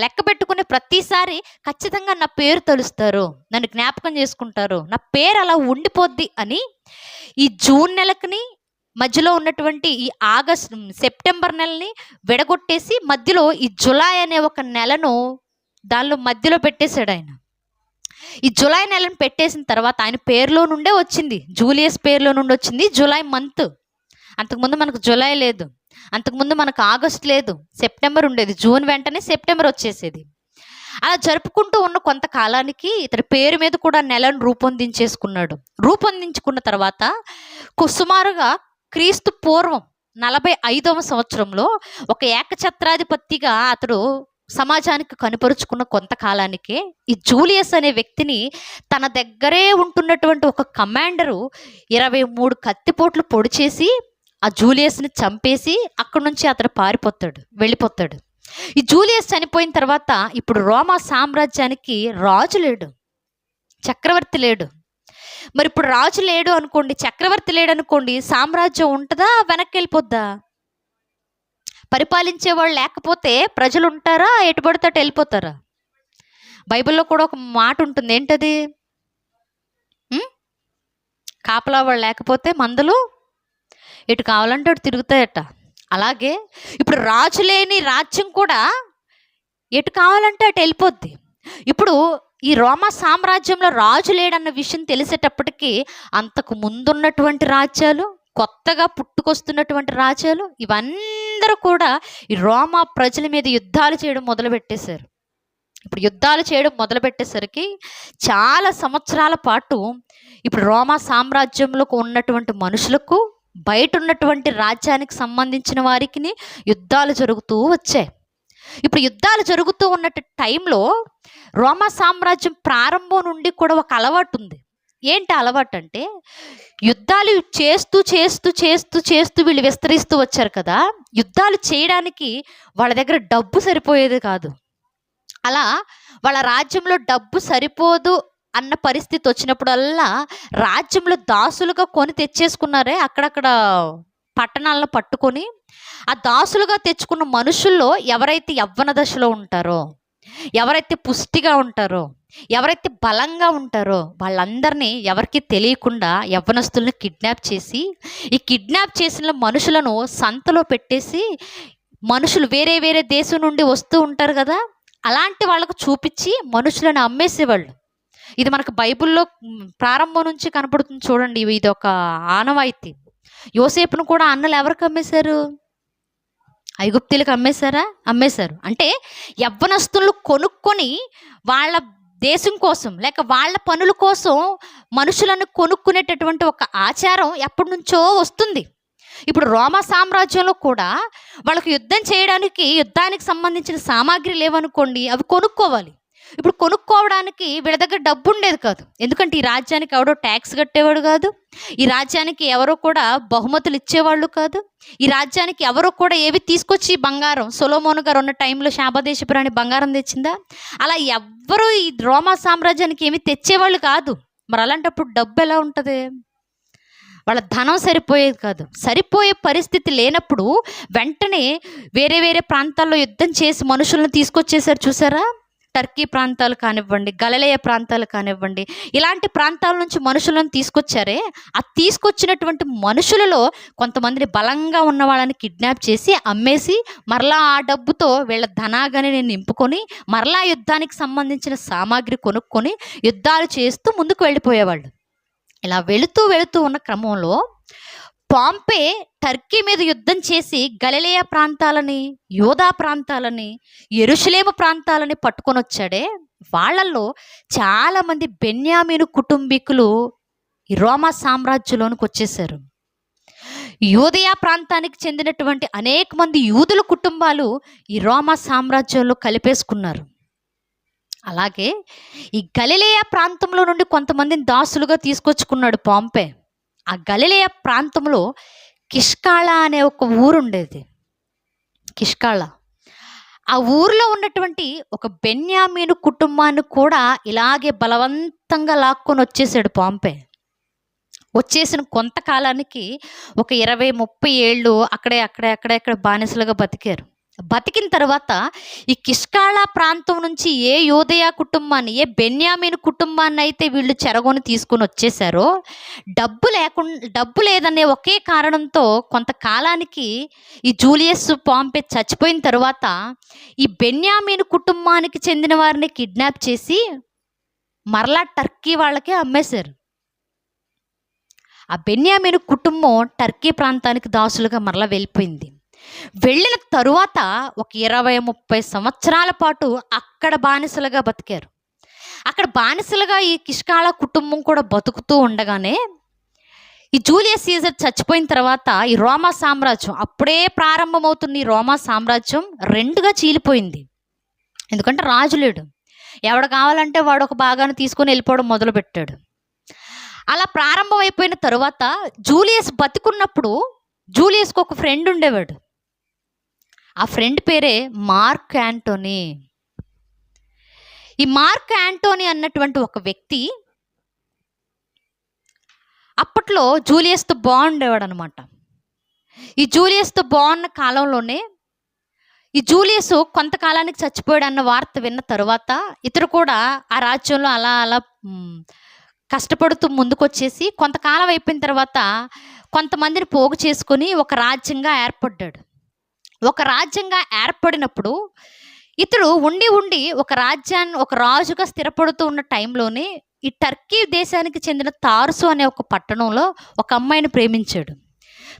లెక్క పెట్టుకునే ప్రతిసారి ఖచ్చితంగా నా పేరు తలుస్తారు, నన్ను జ్ఞాపకం చేసుకుంటారు, నా పేరు అలా ఉండిపోద్ది అని ఈ జూన్ నెలకిని మధ్యలో ఉన్నటువంటి ఈ సెప్టెంబర్ నెలని విడగొట్టేసి మధ్యలో ఈ జులై అనే ఒక నెలను దానిలో మధ్యలో పెట్టేశాడు ఆయన. ఈ జులై నెలను పెట్టేసిన తర్వాత ఆయన పేరులో నుండే వచ్చింది, జూలియస్ పేరులో నుండి వచ్చింది జులై మంత్. అంతకుముందు మనకు జులై లేదు, అంతకుముందు మనకు ఆగస్ట్ లేదు, సెప్టెంబర్ ఉండేది. జూన్ వెంటనే సెప్టెంబర్ వచ్చేసేది. అలా జరుపుకుంటూ ఉన్న కొంతకాలానికి ఇతడి పేరు మీద కూడా నెలను రూపొందించేసుకున్నాడు. రూపొందించుకున్న తర్వాత సుమారుగా క్రీస్తు పూర్వం 45వ సంవత్సరంలో ఒక ఏకఛత్రాధిపతిగా అతడు సమాజానికి కనుపరుచుకున్న కొంతకాలానికే ఈ జూలియస్ అనే వ్యక్తిని తన దగ్గరే ఉంటున్నటువంటి ఒక కమాండరు 23 కత్తిపోట్లు పొడి చేసి ఆ జూలియస్ని చంపేసి అక్కడి నుంచి అతడు వెళ్ళిపోతాడు. ఈ జూలియస్ చనిపోయిన తర్వాత ఇప్పుడు రోమా సామ్రాజ్యానికి రాజు లేడు, చక్రవర్తి లేడు. మరి ఇప్పుడు రాజు లేడు అనుకోండి, చక్రవర్తి లేడు అనుకోండి, సామ్రాజ్యం ఉంటుందా, వెనక్కి వెళ్ళిపోద్దా? పరిపాలించేవాళ్ళు లేకపోతే ప్రజలు ఉంటారా, ఎటుపడితే అటు వెళ్ళిపోతారా? బైబిల్లో కూడా ఒక మాట ఉంటుంది, ఏంటది? కాపలా వాళ్ళు లేకపోతే మందలు ఎటు కావాలంటే అటు తిరుగుతాయట. అలాగే ఇప్పుడు రాజు లేని రాజ్యం కూడా ఎటు కావాలంటే అటు వెళ్ళిపోద్ది. ఇప్పుడు ఈ రోమా సామ్రాజ్యంలో రాజు లేడన్న విషయం తెలిసేటప్పటికీ అంతకు ముందున్నటువంటి రాజ్యాలు, కొత్తగా పుట్టుకొస్తున్నటువంటి రాజ్యాలు, ఇవందరూ కూడా ఈ రోమా ప్రజల మీద యుద్ధాలు చేయడం మొదలుపెట్టేశారు. ఇప్పుడు యుద్ధాలు చేయడం మొదలుపెట్టేసరికి చాలా సంవత్సరాల పాటు ఇప్పుడు రోమా సామ్రాజ్యంలో ఉన్నటువంటి మనుషులకు, బయట ఉన్నటువంటి రాజ్యానికి సంబంధించిన వారికి యుద్ధాలు జరుగుతూ వచ్చాయి. ఇప్పుడు యుద్ధాలు జరుగుతూ ఉన్న టైంలో రోమా సామ్రాజ్యం ప్రారంభం నుండి కూడా ఒక అలవాటు ఉంది. ఏంటి అలవాటు అంటే, యుద్ధాలు చేస్తూ చేస్తూ చేస్తూ చేస్తూ వీళ్ళు విస్తరిస్తూ వచ్చారు కదా, యుద్ధాలు చేయడానికి వాళ్ళ దగ్గర డబ్బు సరిపోయేది కాదు. అలా వాళ్ళ రాజ్యంలో డబ్బు సరిపోదు అన్న పరిస్థితి వచ్చినప్పుడల్లా రాజ్యంలో దాసులుగా కొని తెచ్చేసుకున్నారే, అక్కడక్కడ పట్టణాలను పట్టుకొని ఆ దాసులుగా తెచ్చుకున్న మనుషుల్లో ఎవరైతే యవ్వన దశలో ఉంటారో, ఎవరైతే పుష్టిగా ఉంటారో, ఎవరైతే బలంగా ఉంటారో వాళ్ళందరినీ ఎవరికి తెలియకుండా యవ్వనస్తులను కిడ్నాప్ చేసి, ఈ కిడ్నాప్ చేసిన మనుషులను సంతలో పెట్టేసి, మనుషులు వేరే వేరే దేశం నుండి వస్తూ ఉంటారు కదా, అలాంటి వాళ్ళకు చూపించి మనుషులను అమ్మేసేవాళ్ళు. ఇది మనకు బైబిల్లో ప్రారంభం నుంచి కనపడుతుంది చూడండి. ఇది ఒక ఆనవాయితీ. యోసేపును కూడా అన్నలు ఎవరికి అమ్మేశారు? ఐగుప్తీలకు అమ్మేశారు. అంటే యవ్వనస్తులు కొనుక్కొని వాళ్ళ దేశం కోసం లేక వాళ్ళ పనుల కోసం మనుషులను కొనుక్కునేటటువంటి ఒక ఆచారం ఎప్పటి నుంచో వస్తుంది. ఇప్పుడు రోమా సామ్రాజ్యంలో కూడా వాళ్ళకి యుద్ధానికి సంబంధించిన సామాగ్రి లేవనుకోండి, అవి కొనుక్కోవాలి. ఇప్పుడు కొనుక్కోవడానికి వీళ్ళ దగ్గర డబ్బు ఉండేది కాదు. ఎందుకంటే ఈ రాజ్యానికి ఎవడో ట్యాక్స్ కట్టేవాడు కాదు, ఈ రాజ్యానికి ఎవరో కూడా బహుమతులు ఇచ్చేవాళ్ళు కాదు, ఈ రాజ్యానికి ఎవరో కూడా ఏవి తీసుకొచ్చి బంగారం, సొలొమోను గారు ఉన్న టైంలో శాబదేశపురాణి బంగారం తెచ్చిందా? అలా ఎవ్వరూ ఈ రోమా సామ్రాజ్యానికి ఏమి తెచ్చేవాళ్ళు కాదు. మరి అలాంటప్పుడు డబ్బు ఎలా ఉంటుంది? వాళ్ళ ధనం సరిపోయేది కాదు. సరిపోయే పరిస్థితి లేనప్పుడు వెంటనే వేరే వేరే ప్రాంతాల్లో యుద్ధం చేసి మనుషులను తీసుకొచ్చేసారు. చూసారా? టర్కీ ప్రాంతాలు కానివ్వండి, గలిలయ ప్రాంతాలు కానివ్వండి, ఇలాంటి ప్రాంతాల నుంచి మనుషులను తీసుకొచ్చారే, ఆ తీసుకొచ్చినటువంటి మనుషులలో కొంతమందిని బలంగా ఉన్న వాళ్ళని కిడ్నాప్ చేసి అమ్మేసి మరలా ఆ డబ్బుతో వీళ్ళ ధనాగాని నింపుకొని మరలా యుద్ధానికి సంబంధించిన సామాగ్రి కొనుక్కొని యుద్ధాలు చేస్తూ ముందుకు వెళ్ళిపోయేవాళ్ళు. ఇలా వెళుతూ ఉన్న క్రమంలో పాంపే టర్కీ మీద యుద్ధం చేసి గలిలయ ప్రాంతాలని, యూదా ప్రాంతాలని, యెరూషలేము ప్రాంతాలని పట్టుకొని వచ్చాడే, వాళ్ళల్లో చాలామంది బెన్యామీను కుటుంబీకులు ఈ రోమా సామ్రాజ్యంలోనికి వచ్చేసారు. యూదయ ప్రాంతానికి చెందినటువంటి అనేక మంది యూదుల కుటుంబాలు ఈ రోమా సామ్రాజ్యంలో కలిపేసుకున్నారు. అలాగే ఈ గలిలయ ప్రాంతంలో నుండి కొంతమందిని దాసులుగా తీసుకొచ్చుకున్నాడు పాంపే. ఆ గలిలయ ప్రాంతంలో కిష్కాళ అనే ఒక ఊరు ఉండేది. కిష్కాళ, ఆ ఊరిలో ఉన్నటువంటి ఒక బెన్యామీను కుటుంబాన్ని కూడా ఇలాగే బలవంతంగా లాక్కొని వచ్చేసాడు పాంపే. వచ్చేసిన కొంతకాలానికి ఒక 20-30 ఏళ్ళు అక్కడే బానిసలుగా బతికారు. బతికిన తర్వాత ఈ కిష్కాళ ప్రాంతం నుంచి ఏ యూదయ కుటుంబాన్ని, ఏ బెన్యామీను కుటుంబాన్ని అయితే వీళ్ళు చెరగొని తీసుకొని వచ్చేసారో, డబ్బు లేదనే ఒకే కారణంతో కొంతకాలానికి ఈ జూలియస్ పాంపే చచ్చిపోయిన తర్వాత ఈ బెన్యామీను కుటుంబానికి చెందిన వారిని కిడ్నాప్ చేసి మరలా టర్కీ వాళ్ళకే అమ్మేశారు. ఆ బెన్యామీను కుటుంబం టర్కీ ప్రాంతానికి దాసులుగా మరలా వెళ్ళిపోయింది. వెళ్ళిన తరువాత ఒక 20-30 సంవత్సరాల పాటు అక్కడ బానిసలుగా బతికారు. అక్కడ బానిసలుగా ఈ కిష్కాళ కుటుంబం కూడా బతుకుతూ ఉండగానే ఈ జూలియస్ సీజర్ చచ్చిపోయిన తర్వాత ఈ రోమా సామ్రాజ్యం, అప్పుడే ప్రారంభమవుతున్న ఈ రోమా సామ్రాజ్యం 2గా చీలిపోయింది. ఎందుకంటే రాజు లేడు, ఎవడు కావాలంటే వాడు ఒక భాగాన్ని తీసుకొని వెళ్ళిపోవడం మొదలుపెట్టాడు. అలా ప్రారంభం అయిపోయిన తరువాత జూలియస్ బతికున్నప్పుడు జూలియస్కి ఒక ఫ్రెండ్ ఉండేవాడు. ఆ ఫ్రెండ్ పేరే మార్క్ యాంటోనీ. ఈ మార్క్ యాంటోనీ అన్నటువంటి ఒక వ్యక్తి అప్పట్లో జూలియస్తో బాగుండేవాడు అనమాట. ఈ జూలియస్తో బాగున్న కాలంలోనే ఈ జూలియస్ కొంతకాలానికి చచ్చిపోయాడు అన్న వార్త విన్న తరువాత ఇతడు కూడా ఆ రాజ్యంలో అలా కష్టపడుతూ ముందుకొచ్చేసి కొంతకాలం అయిపోయిన తర్వాత కొంతమందిని పోగు చేసుకొని ఒక రాజ్యంగా ఏర్పడ్డాడు. ఒక రాజ్యంగా ఏర్పడినప్పుడు ఇతడు ఉండి ఒక రాజుగా స్థిరపడుతూ ఉన్న టైంలోనే ఈ టర్కీ దేశానికి చెందిన తార్సు అనే ఒక పట్టణంలో ఒక అమ్మాయిని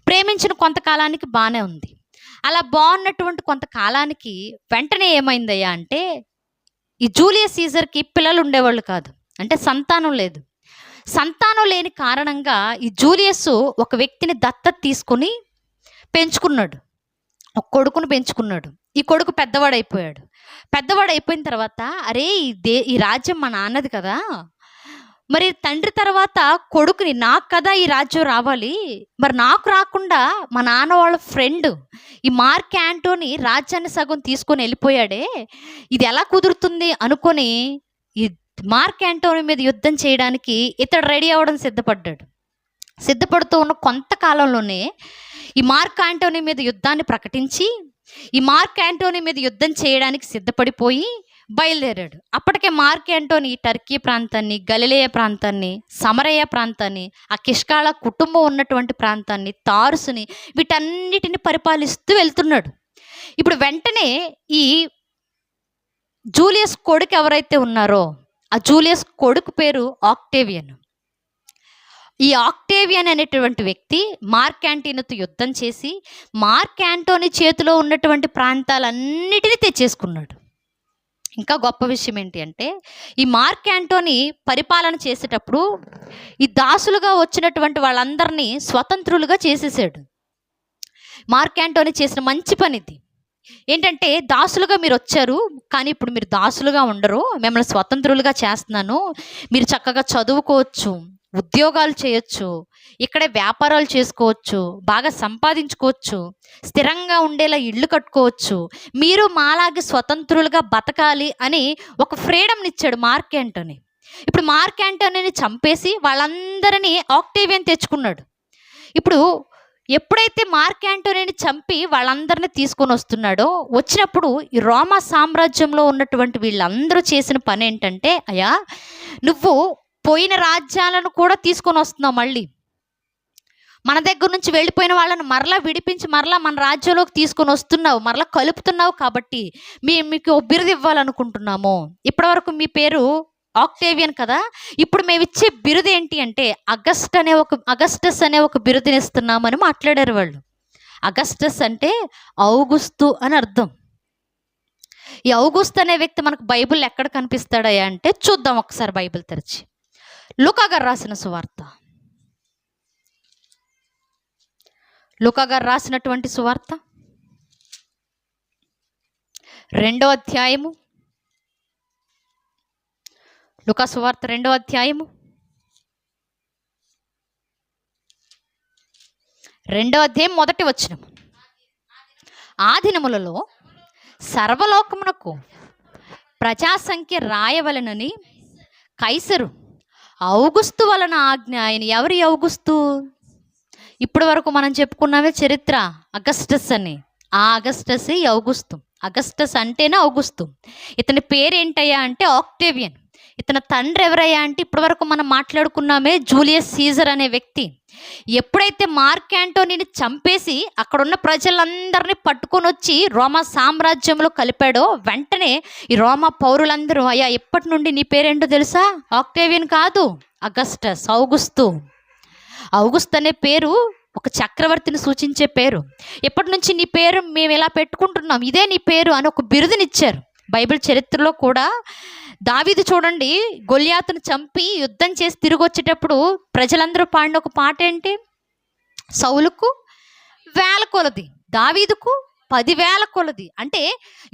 ప్రేమించిన కొంతకాలానికి బాగానే ఉంది. అలా బాగున్నటువంటి కొంతకాలానికి వెంటనే ఏమైందయ్యా అంటే, ఈ జూలియస్ సీజర్కి పిల్లలు ఉండేవాళ్ళు కాదు, అంటే సంతానం లేదు. సంతానం లేని కారణంగా ఈ జూలియస్ ఒక వ్యక్తిని దత్తత తీసుకుని పెంచుకున్నాడు, ఒక కొడుకును పెంచుకున్నాడు. ఈ కొడుకు పెద్దవాడైపోయిన తర్వాత అరే ఈ రాజ్యం మా నాన్నది కదా, మరి తండ్రి తర్వాత కొడుకుని, నాకు కదా ఈ రాజ్యం రావాలి, మరి నాకు రాకుండా మా నాన్న వాళ్ళ ఫ్రెండ్ ఈ మార్క్ యాంటోనీ రాజ్యాన్ని సగం తీసుకొని వెళ్ళిపోయాడే, ఇది ఎలా కుదురుతుంది అనుకొని ఈ మార్క్ యాంటోనీ మీద యుద్ధం చేయడానికి ఇతడు రెడీ అవ్వడం సిద్ధపడుతూ ఉన్న కొంతకాలంలోనే ఈ మార్క్ యాంటోనీ మీద యుద్ధాన్ని ప్రకటించి ఈ మార్క్ యాంటోనీ మీద యుద్ధం చేయడానికి సిద్ధపడిపోయి బయలుదేరాడు. అప్పటికే మార్క్ యాంటోనీ టర్కీ ప్రాంతాన్ని, గలిలయ ప్రాంతాన్ని, సమరయ ప్రాంతాన్ని, ఆ కిష్కాళ కుటుంబం ఉన్నటువంటి ప్రాంతాన్ని, తారుసుని, వీటన్నిటిని పరిపాలిస్తూ వెళ్తున్నాడు. ఇప్పుడు వెంటనే ఈ జూలియస్ కొడుకు ఎవరైతే ఉన్నారో ఆ జూలియస్ కొడుకు పేరు ఆక్టేవియన్. ఈ ఆక్టేవియన్ అనేటువంటి వ్యక్తి మార్క్ యాంటోనీతో యుద్ధం చేసి మార్క్ యాంటోనీ చేతిలో ఉన్నటువంటి ప్రాంతాలన్నిటినీ తెచ్చేసుకున్నాడు. ఇంకా గొప్ప విషయం ఏంటి అంటే, ఈ మార్క్ యాంటోనీ పరిపాలన చేసేటప్పుడు ఈ దాసులుగా వచ్చినటువంటి వాళ్ళందరినీ స్వతంత్రులుగా చేసేసాడు. మార్క్ యాంటోనీ చేసిన మంచి పని ఇది. ఏంటంటే, దాసులుగా మీరు వచ్చారు, కానీ ఇప్పుడు మీరు దాసులుగా ఉండరు, మిమ్మల్ని స్వతంత్రులుగా చేస్తున్నాను. మీరు చక్కగా చదువుకోవచ్చు, ఉద్యోగాలు చేయొచ్చు, ఇక్కడే వ్యాపారాలు చేసుకోవచ్చు, బాగా సంపాదించుకోవచ్చు, స్థిరంగా ఉండేలా ఇళ్ళు కట్టుకోవచ్చు, మీరు మాలాగే స్వతంత్రులుగా బతకాలి అని ఒక ఫ్రీడమ్ని ఇచ్చాడు మార్క్ యాంటోనీ. ఇప్పుడు మార్క్ యాంటోనీని చంపేసి వాళ్ళందరినీ ఆక్టేవియన్ తెచ్చుకున్నాడు. ఇప్పుడు ఎప్పుడైతే మార్క్ యాంటోనీని చంపి వాళ్ళందరినీ తీసుకొని వస్తున్నాడో, వచ్చినప్పుడు ఈ రోమా సామ్రాజ్యంలో ఉన్నటువంటి వీళ్ళందరూ చేసిన పని ఏంటంటే, అయ్యా నువ్వు పోయిన రాజ్యాలను కూడా తీసుకొని వస్తున్నావు, మళ్ళీ మన దగ్గర నుంచి వెళ్ళిపోయిన వాళ్ళని మరలా విడిపించి మరలా మన రాజ్యంలోకి తీసుకొని వస్తున్నావు, మరలా కలుపుతున్నావు, కాబట్టి మీకు బిరుదు ఇవ్వాలనుకుంటున్నాము. ఇప్పటివరకు మీ పేరు ఆక్టేవియన్ కదా, ఇప్పుడు మేము ఇచ్చే బిరుదు ఏంటి అంటే అగస్టస్ అనే ఒక బిరుదుని ఇస్తున్నామని మాట్లాడారు వాళ్ళు. అగస్టస్ అంటే ఔగుస్తు అని అర్థం. ఈ ఔగుస్తు అనే వ్యక్తి మనకు బైబిల్ ఎక్కడ కనిపిస్తాడయ్యా అంటే, చూద్దాం ఒకసారి బైబిల్ తెరిచి. లూకా గారు రాసిన సువార్త, లూకా గారు రాసినటువంటి సువార్త 2వ అధ్యాయము, లూకా సువార్త 2వ అధ్యాయము 2వ అధ్యాయం 1వ వచనం. ఆ దినములలో సర్వలోకమునకు ప్రజాసంఖ్య రాయవలెనని కైసరు ఔగుస్తు వలన ఆజ్ఞ. ఆయన ఎవరి ఔగుస్తు? ఇప్పటి వరకు మనం చెప్పుకున్నామే చరిత్ర, అగస్టస్ అని. ఆ అగస్టస్ ఈ ఔగుస్తు. అగస్టస్ అంటేనే ఔగుస్తు. ఇతని పేరేంటయ్యా అంటే ఆక్టేవియన్. ఇతని తండ్రి ఎవరయ్యా అంటే ఇప్పటి వరకు మనం మాట్లాడుకున్నామే జూలియస్ సీజర్ అనే వ్యక్తి. ఎప్పుడైతే మార్క్ యాంటోనీని చంపేసి అక్కడున్న ప్రజలందరినీ పట్టుకొని వచ్చి రోమా సామ్రాజ్యంలో కలిపాడో, వెంటనే ఈ రోమా పౌరులందరూ, అయ్యా ఎప్పటి నుండి నీ పేరేంటో తెలుసా? ఆక్టేవియన్ కాదు, అగస్టస్, ఔగుస్తు. ఔగుస్తు అనే పేరు ఒక చక్రవర్తిని సూచించే పేరు. ఎప్పటి నుంచి నీ పేరు మేము ఇలా పెట్టుకుంటున్నాం, ఇదే నీ పేరు అని ఒక బిరుదునిచ్చారు. బైబిల్ చరిత్రలో కూడా దావీదు చూడండి, గొల్యాతును చంపి యుద్ధం చేసి తిరిగి వచ్చేటప్పుడు ప్రజలందరూ పాడిన ఒక పాట ఏంటి? సౌలుకు 1000 కొలది, దావీదుకు 10,000 కొలది. అంటే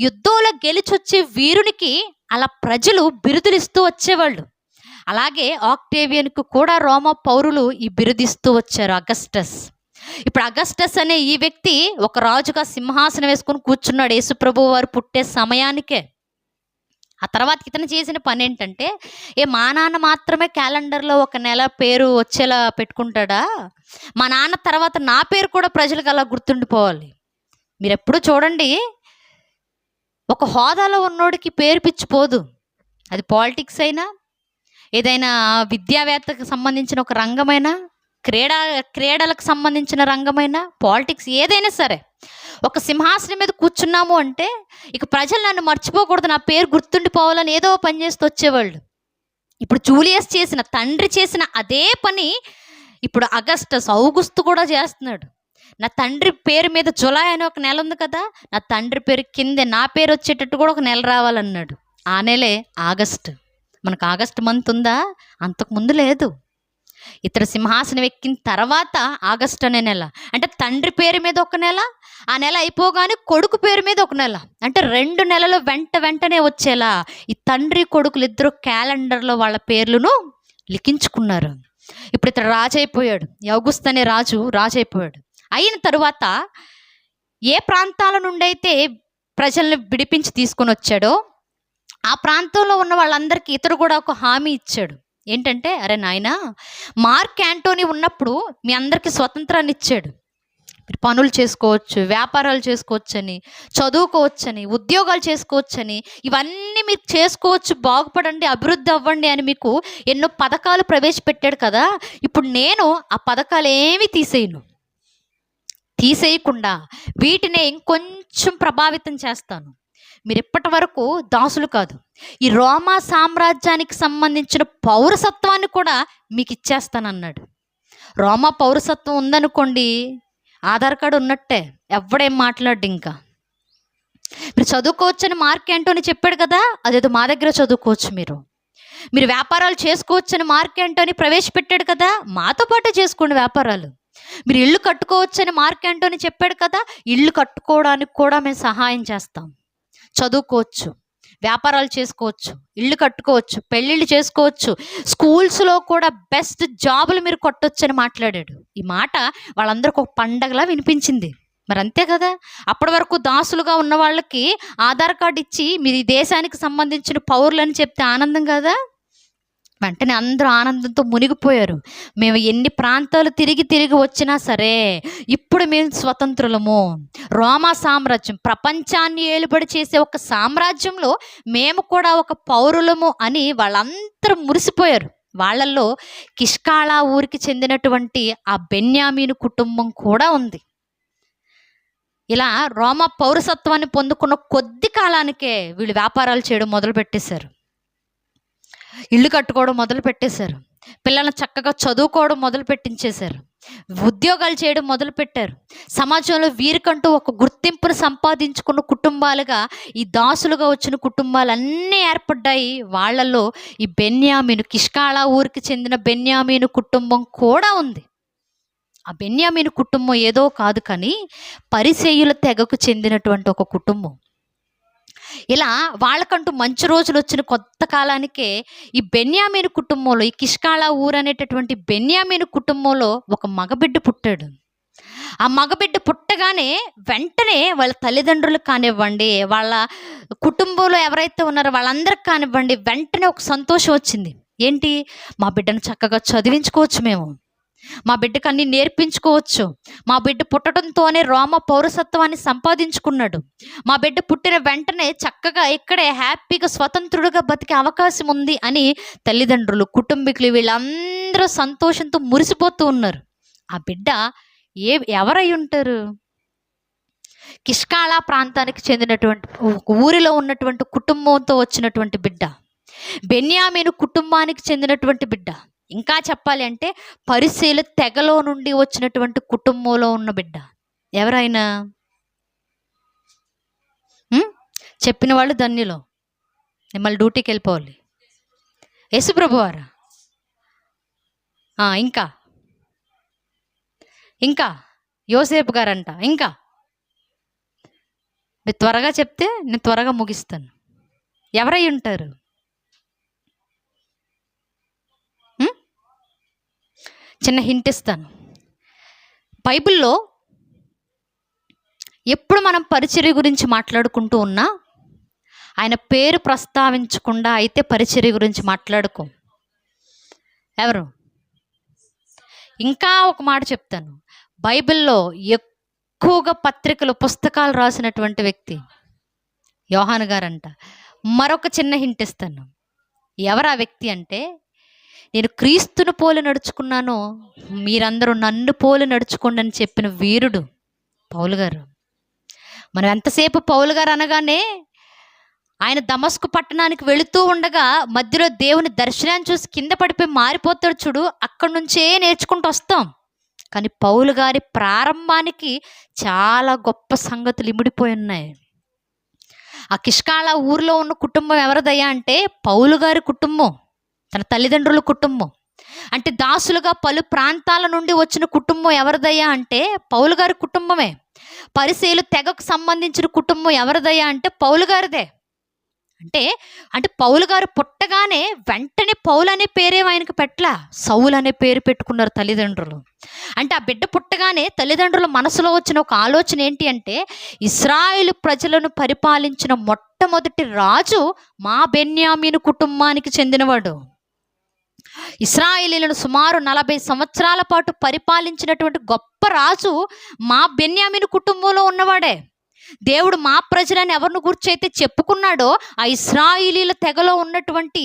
యుద్ధంలో గెలిచొచ్చే వీరునికి అలా ప్రజలు బిరుదులు ఇస్తూ వచ్చేవాళ్ళు. అలాగే ఆక్టేవియన్కు కూడా రోమా పౌరులు ఈ బిరుదిస్తూ వచ్చారు, అగస్టస్. ఇప్పుడు అగస్టస్ అనే ఈ వ్యక్తి ఒక రాజుగా సింహాసనం వేసుకొని కూర్చున్నాడు యేసుప్రభువు వారు పుట్టే సమయానికే. ఆ తర్వాత ఇతను చేసిన పని ఏంటంటే, మా నాన్న మాత్రమే క్యాలెండర్లో ఒక నెల పేరు వచ్చేలా పెట్టుకుంటాడా? మా నాన్న తర్వాత నా పేరు కూడా ప్రజలకు అలా గుర్తుండిపోవాలి. మీరు ఎప్పుడు చూడండి, ఒక హోదాలో ఉన్నోడికి పేరు పిచ్చిపోదు. అది పాలిటిక్స్ అయినా, ఏదైనా విద్యావేత్తకు సంబంధించిన ఒక రంగమైనా, క్రీడలకు సంబంధించిన రంగమైనా, పాలిటిక్స్ ఏదైనా సరే, ఒక సింహాసనం మీద కూర్చున్నాము అంటే ఇక ప్రజలు నన్ను మర్చిపోకూడదు, నా పేరు గుర్తుండిపోవాలని ఏదో పని చేస్తూ వచ్చేవాళ్ళు. ఇప్పుడు జూలియస్ చేసిన, తండ్రి చేసిన అదే పని ఇప్పుడు అగస్టస్, ఔగుస్తు కూడా చేస్తున్నాడు. నా తండ్రి పేరు మీద జులై అని ఒక నెల ఉంది కదా, నా తండ్రి పేరు కిందే నా పేరు వచ్చేటట్టు కూడా ఒక నెల రావాలన్నాడు. ఆ నెలే ఆగస్టు. మనకు ఆగస్టు మంత్ ఉందా? అంతకుముందు లేదు. ఇతర సింహాసనం ఎక్కిన తర్వాత ఆగస్టు అనే నెల. అంటే తండ్రి పేరు మీద ఒక నెల, ఆ నెల అయిపోగానే కొడుకు పేరు మీద ఒక నెల. అంటే 2 నెలలు వెంటనే వచ్చేలా ఈ తండ్రి కొడుకులు ఇద్దరు క్యాలెండర్లో వాళ్ళ పేర్లను లిఖించుకున్నారు. ఇప్పుడు ఇతడు రాజు అయిపోయాడు. ఔగుస్తు అనే రాజు అయిపోయాడు. అయిన తరువాత ఏ ప్రాంతాల నుండి అయితే ప్రజల్ని విడిపించి తీసుకొని వచ్చాడో ఆ ప్రాంతంలో ఉన్న వాళ్ళందరికీ ఇతడు కూడా ఒక హామీ ఇచ్చాడు. ఏంటంటే, అరే నాయనా, మార్క్ యాంటోనీ ఉన్నప్పుడు మీ అందరికీ స్వతంత్రాన్ని ఇచ్చాడు. మీరు పనులు చేసుకోవచ్చు, వ్యాపారాలు చేసుకోవచ్చని, చదువుకోవచ్చని, ఉద్యోగాలు చేసుకోవచ్చని, ఇవన్నీ మీరు చేసుకోవచ్చు, బాగుపడండి, అభివృద్ధి అవ్వండి అని మీకు ఎన్నో పథకాలు ప్రవేశపెట్టాడు కదా. ఇప్పుడు నేను ఆ పథకాలు ఏమీ తీసేయకుండా వీటినే ఇంకొంచెం ప్రభావితం చేస్తాను. మీరు ఇప్పటి వరకు దాసులు కాదు, ఈ రోమా సామ్రాజ్యానికి సంబంధించిన పౌరసత్వాన్ని కూడా మీకు ఇచ్చేస్తానన్నాడు. రోమా పౌరసత్వం ఉందనుకోండి, ఆధార్ కార్డు ఉన్నట్టే, ఎవడేం మాట్లాడు. ఇంకా మీరు చదువుకోవచ్చని మార్క్ ఏంటో చెప్పాడు కదా, అదేదో మా దగ్గర చదువుకోవచ్చు. మీరు వ్యాపారాలు చేసుకోవచ్చని మార్క్ ఏంటో ప్రవేశపెట్టాడు కదా, మాతో పాటే చేసుకోండి వ్యాపారాలు. మీరు ఇల్లు కట్టుకోవచ్చని మార్క్ ఏంటో చెప్పాడు కదా, ఇల్లు కట్టుకోవడానికి కూడా మేము సహాయం చేస్తాం. చదువుకోవచ్చు, వ్యాపారాలు చేసుకోవచ్చు, ఇల్లు కట్టుకోవచ్చు, పెళ్ళిళ్ళు చేసుకోవచ్చు, స్కూల్స్లో కూడా బెస్ట్ జాబులు మీరు కొట్టొచ్చని మాట్లాడాడు. ఈ మాట వాళ్ళందరికీ ఒక పండగలా వినిపించింది. మరి అంతే కదా, అప్పటి వరకు దాసులుగా ఉన్న వాళ్ళకి ఆధార్ కార్డు ఇచ్చి మీరు ఈ దేశానికి సంబంధించిన పౌరులు అని చెప్తే ఆనందం కదా. వెంటనే అందరూ ఆనందంతో మునిగిపోయారు. మేము ఎన్ని ప్రాంతాలు తిరిగి వచ్చినా సరే ఇప్పుడు మేము స్వతంత్రులము. రోమా సామ్రాజ్యం, ప్రపంచాన్ని ఏలుబడి చేసే ఒక సామ్రాజ్యంలో మేము కూడా ఒక పౌరులము అని వాళ్ళందరూ మురిసిపోయారు. వాళ్ళల్లో కిష్కాళా ఊరికి చెందినటువంటి ఆ బెన్యామీను కుటుంబం కూడా ఉంది. ఇలా రోమా పౌరసత్వాన్ని పొందుకున్న కొద్ది కాలానికే వీళ్ళు వ్యాపారాలు చేయడం మొదలుపెట్టేశారు, ఇల్లు కట్టుకోవడం మొదలు పెట్టేశారు, పిల్లలను చక్కగా చదువుకోవడం మొదలు పెట్టించేశారు, ఉద్యోగాలు చేయడం మొదలుపెట్టారు. సమాజంలో వీరికంటూ ఒక గుర్తింపును సంపాదించుకున్న కుటుంబాలుగా ఈ దాసులుగా వచ్చిన కుటుంబాలన్నీ ఏర్పడ్డాయి. వాళ్ళల్లో ఈ బెన్యామీను, కిష్కాళా ఊరికి చెందిన బెన్యామీను కుటుంబం కూడా ఉంది. ఆ బెన్యామీను కుటుంబం ఏదో కాదు, కానీ పరిసయ్యుల తెగకు చెందినటువంటి ఒక కుటుంబం. ఇలా వాళ్ళకంటూ మంచి రోజులు వచ్చిన కొత్త కాలానికే ఈ బెన్యామీను కుటుంబంలో, ఈ కిష్కాళా ఊరు అనేటటువంటి బెన్యామీను కుటుంబంలో ఒక మగబిడ్డ పుట్టాడు. ఆ మగబిడ్డ పుట్టగానే వెంటనే వాళ్ళ తల్లిదండ్రులకు కానివ్వండి, వాళ్ళ కుటుంబంలో ఎవరైతే ఉన్నారో వాళ్ళందరికి కానివ్వండి, వెంటనే ఒక సంతోషం వచ్చింది. ఏంటి, మా బిడ్డను చక్కగా చదివించుకోవచ్చు, మా బిడ్డకు అన్ని నేర్పించుకోవచ్చు, మా బిడ్డ పుట్టడంతోనే రోమ పౌరసత్వాన్ని సంపాదించుకున్నాడు, మా బిడ్డ పుట్టిన వెంటనే చక్కగా ఇక్కడే హ్యాపీగా స్వతంత్రుడుగా బతికే అవకాశం ఉంది అని తల్లిదండ్రులు, కుటుంబీకులు వీళ్ళందరూ సంతోషంతో మురిసిపోతూ ఉన్నారు. ఆ బిడ్డ ఎవరై ఉంటారు? కిష్కాళా ప్రాంతానికి చెందినటువంటి ఊరిలో ఉన్నటువంటి కుటుంబంతో వచ్చినటువంటి బిడ్డ, బెన్యామీను కుటుంబానికి చెందినటువంటి బిడ్డ. ఇంకా చెప్పాలి అంటే పరిసయ్యుల తెగలో నుండి వచ్చినటువంటి కుటుంబంలో ఉన్న బిడ్డ. ఎవరైనా చెప్పిన వాళ్ళు ధన్యులు. మిమ్మల్ని డ్యూటీకి వెళ్ళిపోవాలి. యేసుప్రభువారా? ఇంకా యోసేపు గారంట. ఇంకా మీరు త్వరగా చెప్తే నేను త్వరగా ముగిస్తాను. ఎవరై ఉంటారు? చిన్న హింట్ ఇస్తాను. బైబిల్లో ఎప్పుడు మనం పరిచర్య గురించి మాట్లాడుకుంటూ ఉన్నా ఆయన పేరు ప్రస్తావించకుండా అయితే పరిచర్య గురించి మాట్లాడుకో. ఎవరు? ఇంకా ఒక మాట చెప్తాను. బైబిల్లో ఎక్కువగా పత్రికలు, పుస్తకాలు రాసినటువంటి వ్యక్తి యోహాను గారంట. మరొక చిన్న హింట్ ఇస్తాను. ఎవరు ఆ వ్యక్తి అంటే, నేను క్రీస్తును పోలి నడుచుకున్నాను, మీరందరూ నన్ను పోలి నడుచుకోండి అని చెప్పిన వీరుడు పౌలు గారు. మనం ఎంతసేపు పౌలు గారు అనగానే ఆయన దమస్కు పట్టణానికి వెళుతూ ఉండగా మధ్యలో దేవుని దర్శనాన్ని చూసి కింద పడిపోయి మారిపోతాడు చూడు, అక్కడి నుంచే నేర్చుకుంటూ వస్తాం. కానీ పౌలు గారి ప్రారంభానికి చాలా గొప్ప సంగతులు ఇమిడిపోయి ఉన్నాయి. ఆ కిష్కాళా ఊరిలో ఉన్న కుటుంబం ఎవరిదయ్యా అంటే పౌలు గారి కుటుంబం, తన తల్లిదండ్రుల కుటుంబం. అంటే దాసులుగా పలు ప్రాంతాల నుండి వచ్చిన కుటుంబం ఎవరిదయ్యా అంటే పౌలు గారి కుటుంబమే. పరిసయ్యుల తెగకు సంబంధించిన కుటుంబం ఎవరిదయ్యా అంటే పౌలు గారిదే. అంటే పౌలు గారు పుట్టగానే వెంటనే పౌలు అనే పేరే ఆయనకు పెట్టలా, సౌలు అనే పేరు పెట్టుకున్నారు తల్లిదండ్రులు. అంటే ఆ బిడ్డ పుట్టగానే తల్లిదండ్రుల మనసులో వచ్చిన ఒక ఆలోచన ఏంటి అంటే, ఇశ్రాయేలు ప్రజలను పరిపాలించిన మొట్టమొదటి రాజు మా బెన్యామీను కుటుంబానికి చెందినవాడు. ఇశ్రాయేలీలను సుమారు 40 సంవత్సరాల పాటు పరిపాలించినటువంటి గొప్ప రాజు మా బెన్యామీను కుటుంబంలో ఉన్నవాడే. దేవుడు మా ప్రజలని ఎవరిని గురించి అయితే చెప్పుకున్నాడో ఆ ఇశ్రాయేలీల తెగలో ఉన్నటువంటి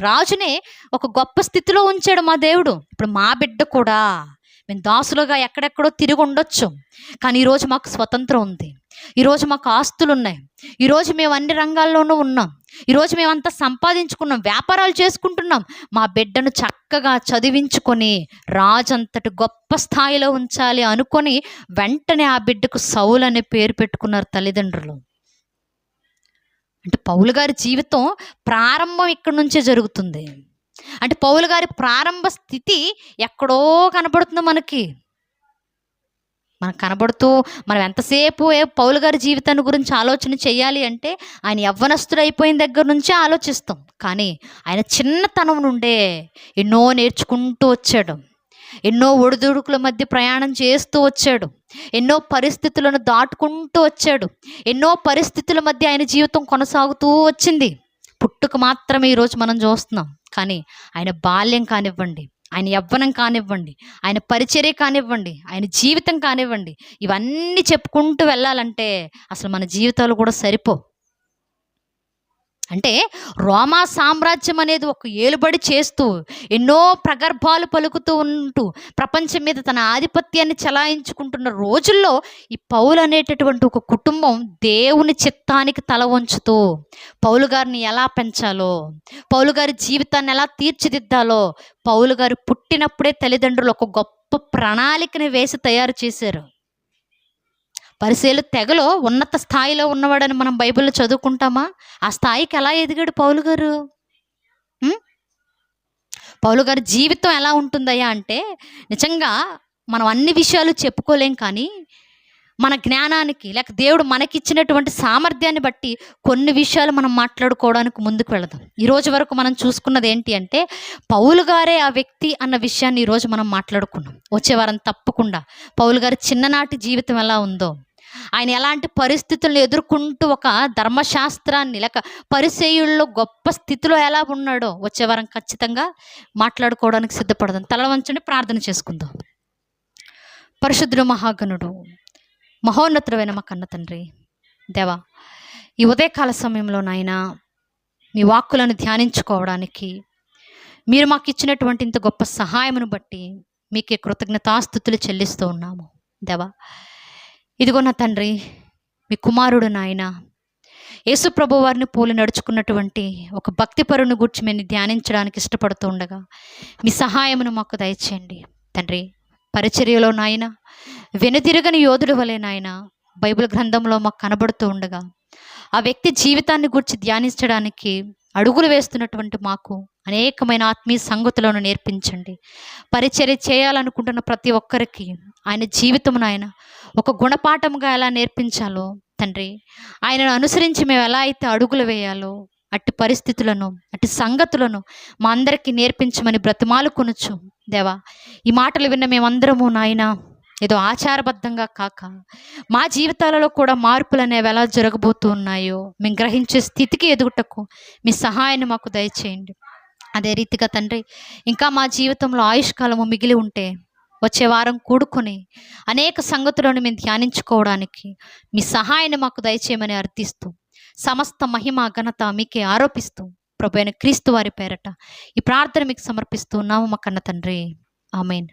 రాజునే ఒక గొప్ప స్థితిలో ఉంచాడు మా దేవుడు. ఇప్పుడు మా బిడ్డ కూడా, మేము దాసులుగా ఎక్కడెక్కడో తిరిగి ఉండొచ్చు, కానీ ఈరోజు మాకు స్వతంత్రం ఉంది, ఈరోజు మాకు ఆస్తులు ఉన్నాయి, ఈరోజు మేము అన్ని రంగాల్లోనూ ఉన్నాం, ఈరోజు మేమంతా సంపాదించుకున్నాం, వ్యాపారాలు చేసుకుంటున్నాం. మా బిడ్డను చక్కగా చదివించుకొని రాజంతటి గొప్ప స్థాయిలో ఉంచాలి అనుకొని వెంటనే ఆ బిడ్డకు సౌలు అనే పేరు పెట్టుకున్నారు తల్లిదండ్రులు. అంటే పౌలు గారి జీవితం ప్రారంభం ఇక్కడి నుంచే జరుగుతుంది. అంటే పౌలు గారి ప్రారంభ స్థితి ఎక్కడో కనబడుతుంది మనకు కనబడుతూ మనం ఎంతసేపు పౌలు గారి జీవితాన్ని గురించి ఆలోచన చేయాలి అంటే ఆయన యవ్వనస్తుడు అయిపోయిన దగ్గర నుంచే ఆలోచిస్తాం. కానీ ఆయన చిన్నతనం నుండే ఎన్నో నేర్చుకుంటూ వచ్చాడు, ఎన్నో ఒడిదుడుకుల మధ్య ప్రయాణం చేస్తూ వచ్చాడు, ఎన్నో పరిస్థితులను దాటుకుంటూ వచ్చాడు, ఎన్నో పరిస్థితుల మధ్య ఆయన జీవితం కొనసాగుతూ వచ్చింది. పుట్టుక మాత్రమే ఈరోజు మనం చూస్తున్నాం. కానీ ఆయన బాల్యం కానివ్వండి, ఆయన యవ్వనం కానివ్వండి, ఆయన పరిచర్య కానివ్వండి, ఆయన జీవితం కానివ్వండి, ఇవన్నీ చెప్పుకుంటూ వెళ్ళాలంటే అసలు మన జీవితాలు కూడా సరిపో. అంటే రోమా సామ్రాజ్యం అనేది ఒక ఏలుబడి చేస్తూ ఎన్నో ప్రగర్భాలు పలుకుతూ ఉంటూ ప్రపంచం మీద తన ఆధిపత్యాన్ని చలాయించుకుంటున్న రోజుల్లో ఈ పౌలు అనేటటువంటి ఒక కుటుంబం దేవుని చిత్తానికి తల వంచుతూ పౌలు గారిని ఎలా పెంచాలో, పౌలు గారి జీవితాన్ని ఎలా తీర్చిదిద్దాలో పౌలు గారు పుట్టినప్పుడే తల్లిదండ్రులు ఒక గొప్ప ప్రణాళికని వేసి తయారు చేశారు. పరిసయ్యుల తెగలో ఉన్నత స్థాయిలో ఉన్నవాడని మనం బైబిల్లో చదువుకుంటామా? ఆ స్థాయికి ఎలా ఎదిగాడు పౌలు గారు? పౌలు గారి జీవితం ఎలా ఉంటుందయ్యా అంటే నిజంగా మనం అన్ని విషయాలు చెప్పుకోలేం. కానీ మన జ్ఞానానికి లేక దేవుడు మనకిచ్చినటువంటి సామర్థ్యాన్ని బట్టి కొన్ని విషయాలు మనం మాట్లాడుకోవడానికి ముందుకు వెళదాం. ఈరోజు వరకు మనం చూసుకున్నది ఏంటి అంటే పౌలు గారే ఆ వ్యక్తి అన్న విషయాన్ని ఈరోజు మనం మాట్లాడుకున్నాం. వచ్చే వారం తప్పకుండా పౌలు గారి చిన్ననాటి జీవితం ఎలా ఉందో, ఆయన ఎలాంటి పరిస్థితులను ఎదుర్కొంటూ ఒక ధర్మశాస్త్రాన్ని లేక పరిసయ్యుల్లో గొప్ప స్థితిలో ఎలా ఉన్నాడో వచ్చే వారం ఖచ్చితంగా మాట్లాడుకోవడానికి సిద్ధపడదాం. తల వంచండి, ప్రార్థన చేసుకుందాం. పరిశుద్ధుడు, మహాగణుడు, మహోన్నతుడైన మా కన్న తండ్రి దేవా, ఈ ఉదయకాల సమయంలో నాయన మీ వాక్కులను ధ్యానించుకోవడానికి మీరు మాకు ఇచ్చినటువంటి ఇంత గొప్ప సహాయమును బట్టి మీకే కృతజ్ఞతాస్తుతులు చెల్లిస్తూ ఉన్నాము. దేవా, ఇదిగో నా తండ్రి, మీ కుమారుడు నాయన యేసు ప్రభు వారిని పోలి నడుచుకున్నటువంటి ఒక భక్తిపరుని గురించి మేము ధ్యానించడానికి ఇష్టపడుతూ ఉండగా మీ సహాయమును మాకు దయచేయండి తండ్రి. పరిచర్యలో నాయన వెనుదిరగని యోధుడు వలె నాయన బైబిల్ గ్రంథంలో మాకు కనబడుతూ ఉండగా ఆ వ్యక్తి జీవితాన్ని గురించి ధ్యానించడానికి అడుగులు వేస్తున్నటువంటి మాకు అనేకమైన ఆత్మీయ సంగతులను నేర్పించండి. పరిచర్య చేయాలనుకుంటున్న ప్రతి ఒక్కరికి ఆయన జీవితం నాయన ఒక గుణపాఠంగా ఎలా నేర్పించాలో తండ్రి, ఆయనను అనుసరించి మేము ఎలా అయితే అడుగులు వేయాలో అట్టి పరిస్థితులను అట్టి సంగతులను మా అందరికీ నేర్పించమని బ్రతిమాలు కొనుచు దేవా. ఈ మాటలు విన్న మేమందరము నాయన ఏదో ఆచారబద్ధంగా కాక మా జీవితాలలో కూడా మార్పులు అనేవి ఎలా జరగబోతూ ఉన్నాయో మేము గ్రహించే స్థితికి ఎదుగుటకు మీ సహాయాన్ని మాకు దయచేయండి. అదే రీతిగా తండ్రి, ఇంకా మా జీవితంలో ఆయుష్కాలము మిగిలి ఉంటే వచ్చే వారం కూడుకొని అనేక సంగతులను మేము ధ్యానించుకోవడానికి మీ సహాయాన్ని మాకు దయచేయమని అర్థిస్తూ సమస్త మహిమ ఘనత మీకే ఆరోపిస్తూ ప్రభువైన క్రీస్తు వారి పేరట ఈ ప్రార్థన మీకు సమర్పిస్తూ ఉన్నాము మా కన్న తండ్రి. ఆమేన్.